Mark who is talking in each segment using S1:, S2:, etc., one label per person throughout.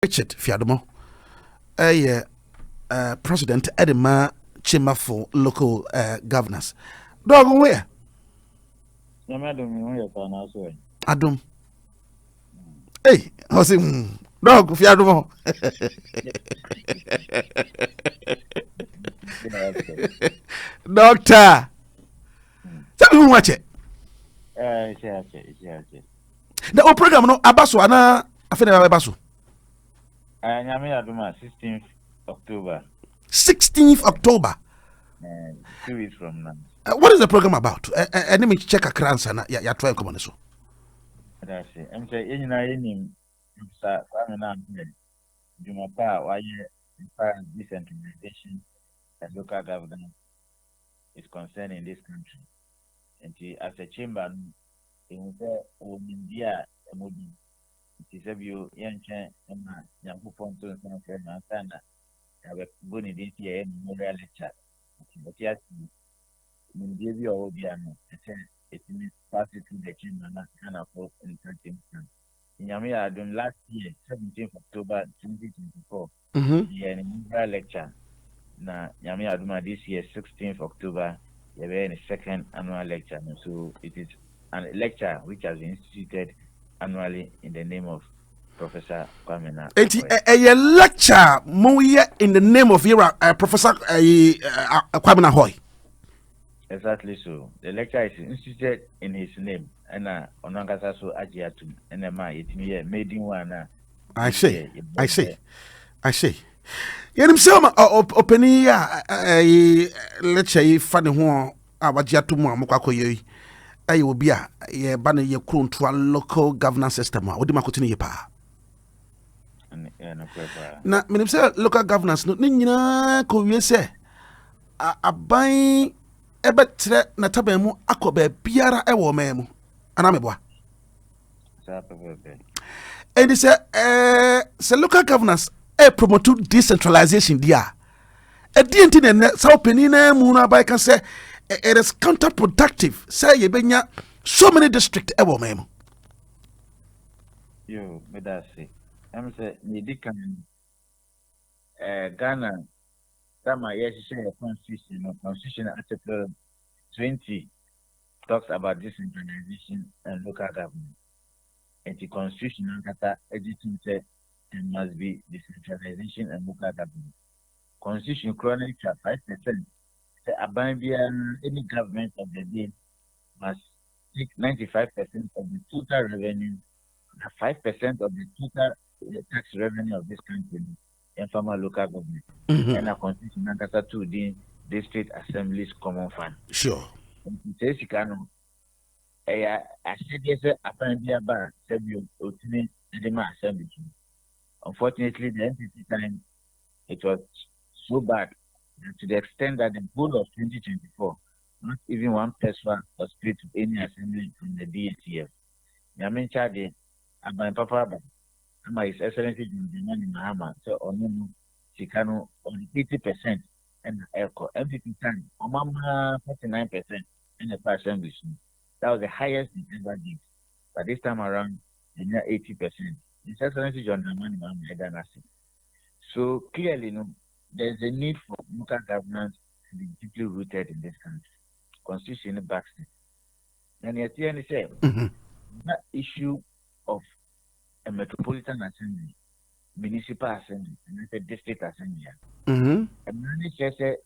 S1: Richard Fiadomo, a president Edema Chamber for local governors. Dog where? Adum. Hey, I was saying, dog Fiadomo. Doctor, tell me who watch it. The program no abaso ana afena abaso.
S2: Nyame aduma 16th October.
S1: 16th October.
S2: 2 weeks from now.
S1: What is the program about? Let me check a crans and ya try come on so.
S2: That's it. I'm saying you know any sa kwamena Jumapa why decentralization and local governance is concerned in this country. And as a chamber in India it is a view yanchen and Yamu Ponto and Sana have good in this year memorial lecture. But yes, in the view of it means pass it to the chamber and afford in 13th. In Yamia, done last year, 17th October 2024, the memorial lecture. Now, Yamia Aduma this year, 16th October, there were a second annual lecture. So it is a lecture which has been instituted annually in the name of Professor Kwamena.
S1: A lecture in the name of your Professor Kwamena Hoy.
S2: Exactly so. The lecture is instituted in his name. And Onangasa so Ajiatum and it made in one.
S1: I say. Yenim sema openi ya lecture funny ho abajiatum amkwakọ yi. Ayi obi a ye ba na ye krontua local governance system a odi makotini ye pa. Na menim say local governance no nyina ko wie se aban ebetre na taban mu akoba biara e wo man mu ana meboa. And say local governance promote decentralization dia. E di enti na sa openi na mu na ba kan say it is counterproductive. Say you benya so many districts ever memo.
S2: Yo, me that say. I'm say ni dikan Ghana. Sama yes, constitution article 20 talks about decentralization and local government. And the constitution editing said there must be decentralization and local government. Constitution chronic 5%. Any government of the day must take 95% of the total revenue, 5% of the total tax revenue of this country, and from a local government. And a constitution to the district assemblies common fund.
S1: Sure.
S2: I said yes, apparently about assembly. Unfortunately, the entity time it was so bad. To the extent that the whole of 2024, not even one person was paid to any assembly from the DATF. Yamin Chade, Aban Papa, His Excellency Prez Mahama, so on Chicano on 80% and Elko, MPP time, Omama 49% in the assembly. That was the highest it ever did. But this time around, they near 80%. His Excellency Mahama had an. So clearly, there's a need for local governance to be deeply rooted in this country. Constitution backs it. And yet, you say that issue of a metropolitan assembly, municipal assembly, and a district assembly. And many say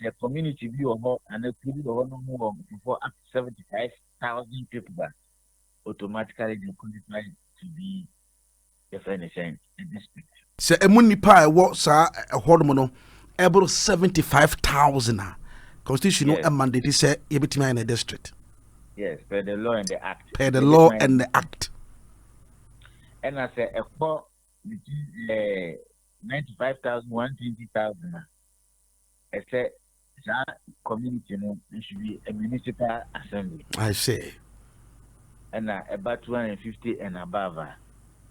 S2: a community view of and a community of before up to 75,000 people that automatically they qualify to be definition a district.
S1: Say a munipa what a hormono able 75,000 constitutional mandate say ebitima in a district.
S2: Yes, per the law and the act.
S1: Per the law and the act.
S2: And I say a four between 95,000, 120,000. I say that community it should be a municipal assembly.
S1: I say.
S2: And about 250 and above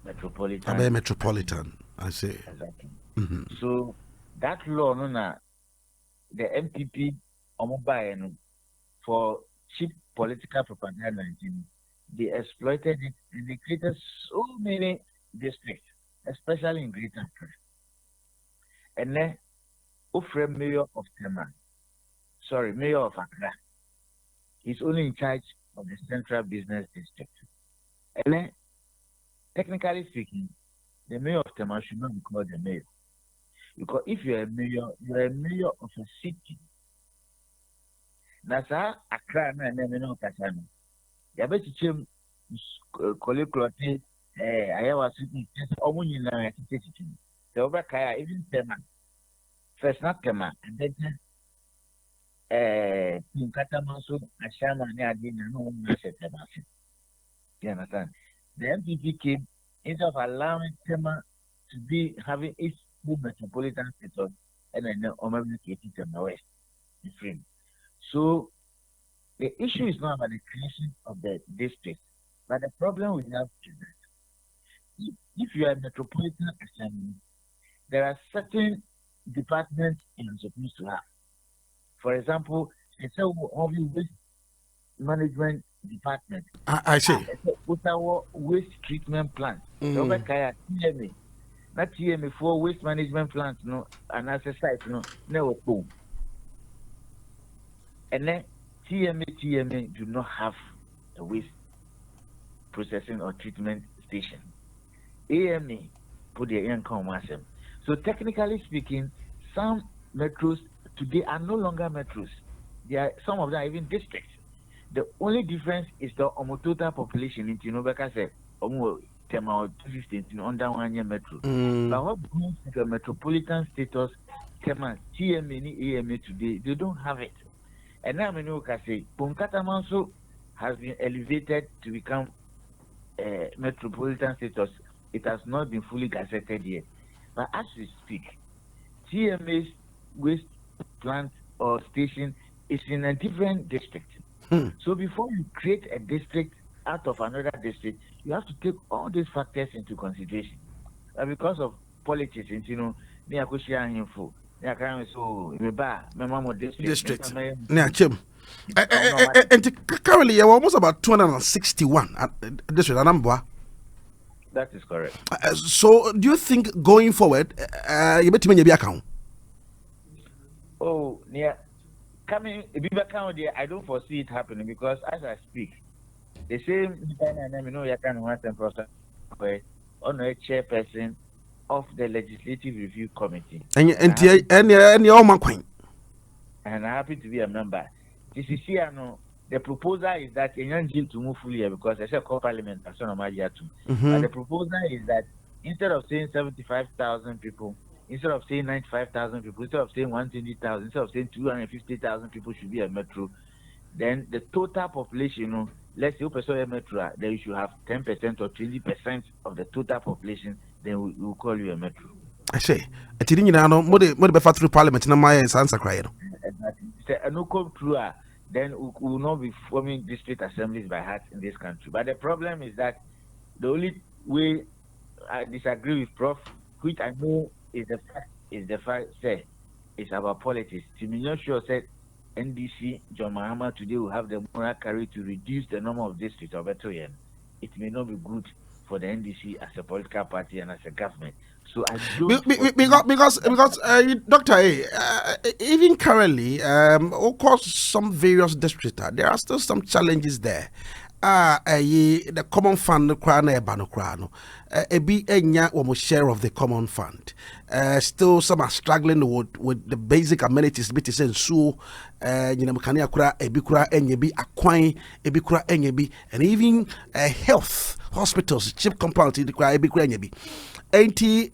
S2: metropolitan.
S1: Above metropolitan. I say.
S2: Exactly. So that law, the MPP for cheap political propaganda, they exploited it and they created so many districts especially in Greater Accra. And then, Ufre Mayor of Mayor of Accra, he's only in charge of the Central Business District. And then, technically speaking, the Mayor of Tema should not be called the mayor. Because if you're a mayor of a city. That's how Accra and then Kasano. You bet you colloquially, I was sitting just almost in a city. The Obakaya, even Tema, first not Tema, and then Katamanso, Ashama, Nadina, no one said Tema. You understand? The MPP came instead of allowing Tema to be having its metropolitan status and then omnicated in the West. Different. So the issue is not about the creation of the district, but the problem we have is that if you are a metropolitan assembly, there are certain departments you're supposed to have. For example, it's a waste management department.
S1: I see.
S2: Ottawa waste treatment plant. So TMA. Not TMA for waste management plant, no, and as a site, no, home. And then TMA do not have a waste processing or treatment station. AMA put their income massive. So technically speaking, some metros today are no longer metros. Some of them are even districts. The only difference is the total population in Tinobeka said Tema 215 under 1 year metro. But what brings the metropolitan status Tema TMA and AMA today, they don't have it. And now I know say Punkatamanso has been elevated to become metropolitan status. It has not been fully gazetted yet. But as we speak, TMA's waste plant or station is in a different district. So before you create a district out of another district, you have to take all these factors into consideration. Because of politics, me akushia info. So
S1: district. And currently, you're almost about 261 district.
S2: That is correct.
S1: So, do you think going forward, you better make a account?
S2: Oh, yeah. Coming a big account there, I don't foresee it happening because as I speak, the same you can want them on a chairperson of the Legislative Review Committee. And I'm happy to be a member. The proposal is that to move fully because I said co-parliament but the proposal is that instead of saying 75,000 people, instead of saying 95,000 people, instead of saying 120,000, instead of saying 250,000 people should be a metro, then the total population, let's say a metro, then you should have 10% or 20% of the total population, then we will call you a metro.
S1: I say, I think you know, more through parliament, and my answer crying.
S2: Then we will not be forming district assemblies by heart in this country. But the problem is that the only way I disagree with Prof, which I know is the fact say it's about politics. To me, not sure said NDC John Mahama today will have the moral courage to reduce the number of districts of Etoyen. It may not be good for the NDC as a political party and as a government. So I don't
S1: because Dr. A, even currently, of course, some various districts, there are still some challenges there. The common fund share of the common fund. Still some are struggling with the basic amenities bit and so mekania kura ebikura enyebi akwan ebikura enyebi and even health hospitals cheap compound kura ebikura enyebi enti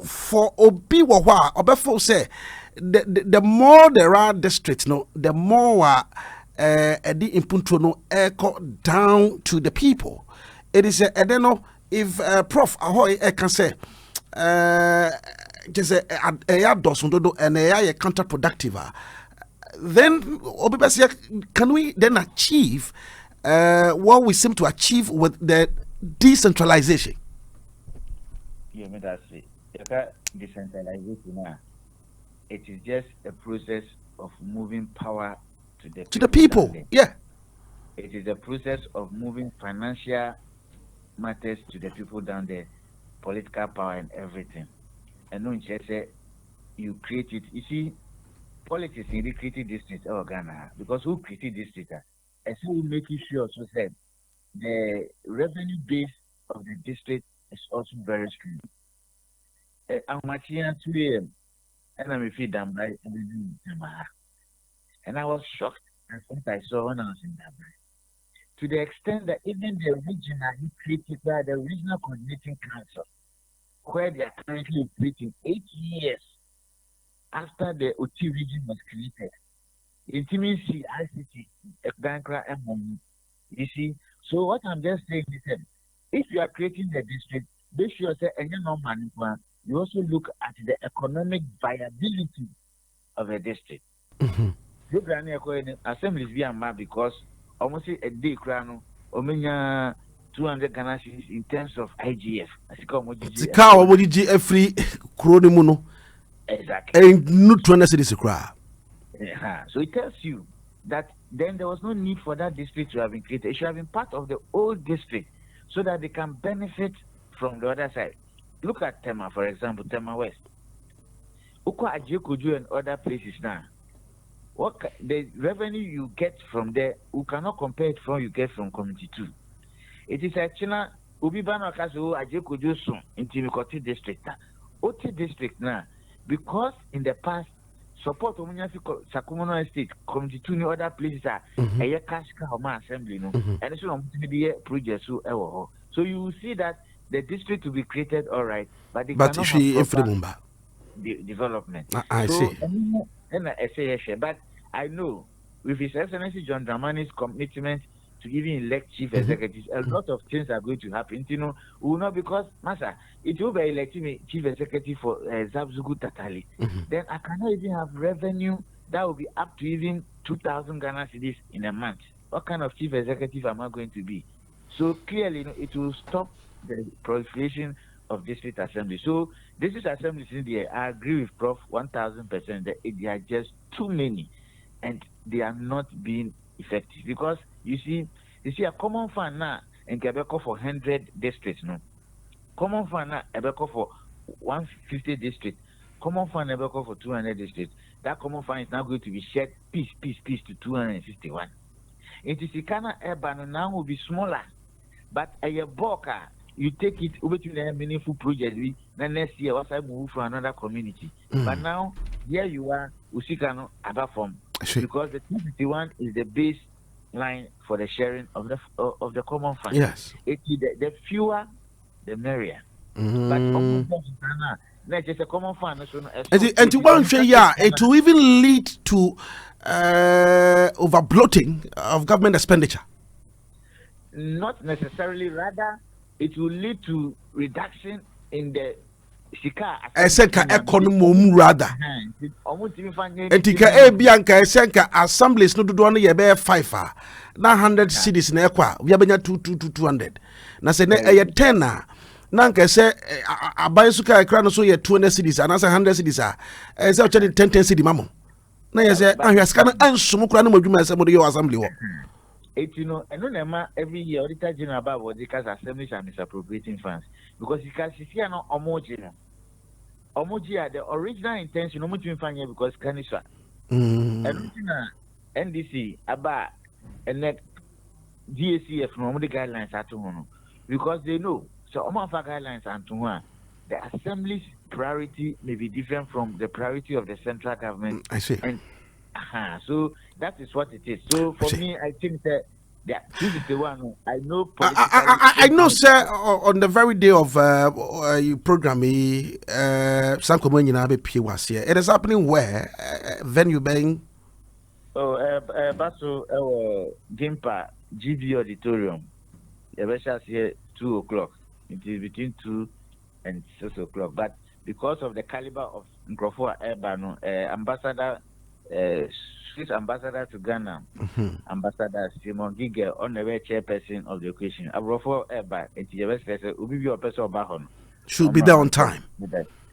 S1: for obi wa obefo say the more there are districts the more the impunto no echo down to the people. It is I don't know if Prof Ahoy can say just a dosundodo and a counterproductive. Then can we then achieve what we seem to achieve with the decentralization?
S2: Yeah, that's it. Decentralization, it is just a process of moving power to the
S1: people. Yeah.
S2: It is a process of moving financial matters to the people down there. political power and everything. And no say you create it. You see, politics in the created district or Ghana, because who created district? And so we make it sure so said the revenue base of the district is also very strong. I'm watching 2 a.m. and I'm feed them right and I was shocked at what I saw when I was in Dubai. To the extent that even the regional he created by the regional coordinating council, where they are currently operating 8 years after the OT region was created. Intimacy, ICT, Bankra, and money. You see, so what I'm just saying is that if you are creating the district, make sure that any money, you also look at the economic viability of a district. Assemblies be mad because almost a day crown, 200 Ghana cedis in terms of IGF.
S1: Free cronimuno.
S2: Exactly.
S1: And no 200 cities cry.
S2: So it tells you that then there was no need for that district to have been created. It should have been part of the old district so that they can benefit from the other side. Look at Tema, for example, Tema West. Ukwa Ajekoju and other places now. What the revenue you get from there, you cannot compare it from you get from Community 2. It is actually Ubibano Kasu Ajekoju soon in Timikoti district. Oti district now, because in the past, support Omunyafi Sakumono Estate, Community 2 and other places are a Kashka Homa Assembly, and it's on the project. So you will see that the district will be created, all right, but they cannot have proper development.
S1: I see.
S2: And I say, but I know with His Excellency John Dramani's commitment to even elect chief executives, a lot of things are going to happen. We will not, because, Master, it will be electing me chief executive for Zabzugu Tatali. Then I cannot even have revenue that will be up to even 2,000 Ghana cedis in a month. What kind of chief executive am I going to be? So clearly, it will stop the proliferation of district assembly. So district assemblies in there, I agree with Prof 1,000% that they are just too many and they are not being effective, because you see a common fund now in Quebec for 100 districts, no. Common fund now Quebec for 150 districts. Common fund Quebec for 200 districts. That common fund is now going to be shared piece to 261. It is Ikana urban now will be smaller, but a bulk you take it over to the meaningful project. Then next year, once I move from another community. But now, here you are, Usikano, other form. Because the 251 is the baseline for the sharing of the common fund.
S1: Yes.
S2: The fewer, the merrier. But not just a common fund.
S1: And to one share, it will even lead to overbloating of government expenditure.
S2: Not necessarily, rather, it will lead to reduction in the Sika.
S1: Economy rather. Etika Bianca Senka assemblies no do one ye be 5 na 100 cities na ekwa we abenya 200 na se na 10 na nka se aban suka ekra no so ye 200 cities and 100 cities se o che 10 cities mamo na ye se ahwa sika na ansum kura na madwuma se mo de your assembly wo.
S2: And no every year Auditor General about the assemblies and misappropriating funds, because you can see no Omoji the original intention no much fanya because Kanisha and NDC about and net GACF no the guidelines are to because they know so of our guidelines and to the assembly's priority may be different from the priority of the central government.
S1: I see.
S2: And so that is what it is. So for me, I think that this is the one I know.
S1: I know, sir. On the very day of your program, Sankomanyina be was here. It is happening where venue being.
S2: Basso, Gimpa GB Auditorium. The best here 2:00. It is between 2 and 6 o'clock. But because of the caliber of Nkrofo Ebano, Ambassador. Swiss ambassador to Ghana, Ambassador Simon Giger, honorary chairperson of the occasion. Abrofo Eba, and the person should
S1: be there on time.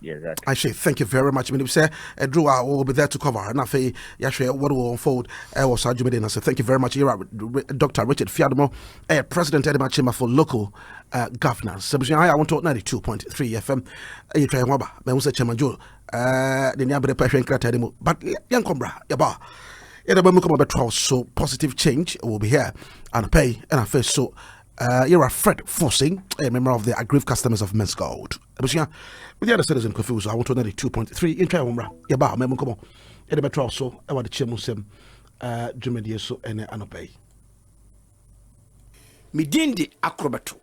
S2: Yes, that's
S1: I say thank you very much. I mean, say Drew, I will be there to cover. And I say, what will unfold. Was I say thank you very much. You're Dr. Richard Fiadomo, President Edema Chamber for Local Governance. So, I want to 92.3 FM. You try Waba, but was a Chairman Joe. The Niabere Passion Cratademo, but young Combra, Yaba. So positive change will be here and pay and I feel so. You're a Fred Forcing, a member of the aggrieved customers of Men's Gold. With the other citizen confused, I want to 92.3 in Taiwan. Yaba, Memo, come on. And the better also, I want the Chemusem, Jumedi, so and Anopay.
S3: Me dindi acrobato.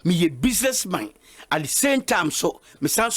S3: Me a businessman at the same time, so me sounds